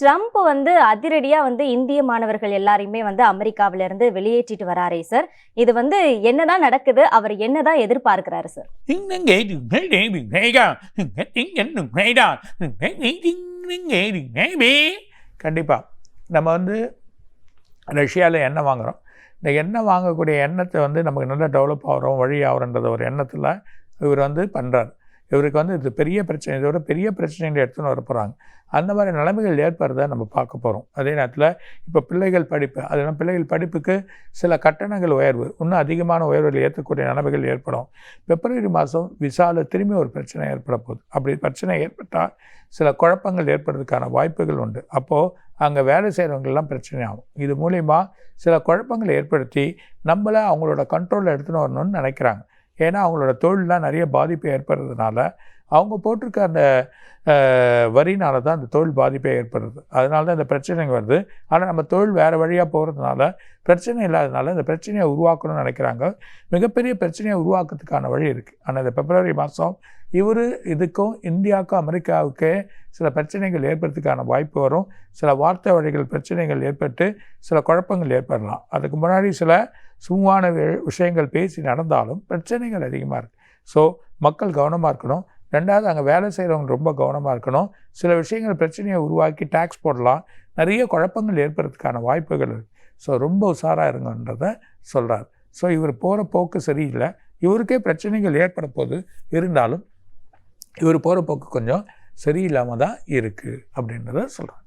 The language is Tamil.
ட்ரம்ப் வந்து அதிரடியா வந்து இந்திய மாணவர்கள் எல்லாரையுமே வந்து அமெரிக்காவில இருந்து வெளியேற்றிட்டு வராரே சார். இது வந்து என்னதான் நடக்குது? அவர் என்னதான் எதிர்பார்க்கிறாரு சார்? கண்டிப்பா நம்ம வந்து ரஷ்யாவில் எண்ணெய் வாங்குகிறோம். இந்த எண்ணெய் வாங்கக்கூடிய எண்ணத்தை வந்து நமக்கு நல்லா டெவலப் ஆகிறோம், வழி ஆகிறோன்றத ஒரு எண்ணத்தில் இவர் வந்து பண்ணுறாரு. இவருக்கு வந்து இது பெரிய பிரச்சனை, இதோட பெரிய பிரச்சனைகளை எடுத்துன்னு வர போகிறாங்க. அந்த மாதிரி நிலைமைகள் ஏற்படுறத நம்ம பார்க்க போகிறோம். அதே நேரத்தில் இப்போ பிள்ளைகள் படிப்பு, அதனால் பிள்ளைகள் படிப்புக்கு சில கட்டணங்கள் உயர்வு, இன்னும் அதிகமான உயர்வுகள் ஏற்றக்கூடிய நிலைமைகள் ஏற்படும். பிப்ரவரி மாதம் விசாவில் திரும்பி ஒரு பிரச்சனை ஏற்பட போகுது. அப்படி பிரச்சனை ஏற்பட்டால் சில குழப்பங்கள் ஏற்படுறதுக்கான வாய்ப்புகள் உண்டு. அப்போது அங்கே வேலை செய்கிறவங்கெல்லாம் பிரச்சனை ஆகும். இது மூலிமா சில குழப்பங்களை ஏற்படுத்தி நம்மளை அவங்களோட கண்ட்ரோலில் எடுத்துன்னு வரணும்னு நினைக்கிறாங்க. ஏன்னா அவங்களோட தொழிலெலாம் நிறைய பாதிப்பு ஏற்படுறதுனால அவங்க போட்டிருக்க அந்த வரினால தான் அந்த தொழில் பாதிப்பே ஏற்படுறது. அதனால தான் இந்த பிரச்சனைங்க வருது. ஆனால் நம்ம தொழில் வேறு வழியாக போகிறதுனால பிரச்சனை இல்லாததுனால இந்த பிரச்சனையை உருவாக்கணும்னு நினைக்கிறாங்க. மிகப்பெரிய பிரச்சனையை உருவாக்குறதுக்கான வழி இருக்குது. ஆனால் இந்த பிப்ரவரி மாதம் இதுக்கும் இந்தியாவுக்கும் அமெரிக்காவுக்கே சில பிரச்சனைகள் ஏற்படுறதுக்கான வாய்ப்பு வரும். சில வார்த்தை வழிகள் பிரச்சனைகள் ஏற்பட்டு சில குழப்பங்கள் ஏற்படலாம். அதுக்கு முன்னாடி சில சுமூகமான விஷயங்கள் பேசி நடந்தாலும் பிரச்சனைகள் அதிகமாக இருக்குது. ஸோ மக்கள் கவனமாக இருக்கணும். ரெண்டாவது, அங்கே வேலை செய்கிறவங்க ரொம்ப கவனமாக இருக்கணும். சில விஷயங்கள் பிரச்சனையை உருவாக்கி டேக்ஸ் போடலாம். நிறைய குழப்பங்கள் ஏற்படுறதுக்கான வாய்ப்புகள் இருக்குது. ஸோ ரொம்ப உஷாராக இருங்கன்றதை சொல்கிறார். ஸோ இவர் போகிற போக்கு சரியில்லை. இவருக்கே பிரச்சனைகள் ஏற்பட போது இருந்தாலும் இவர் போகிற போக்கு கொஞ்சம் சரியில்லாமல் தான் இருக்குது அப்படின்றத சொல்கிறார்.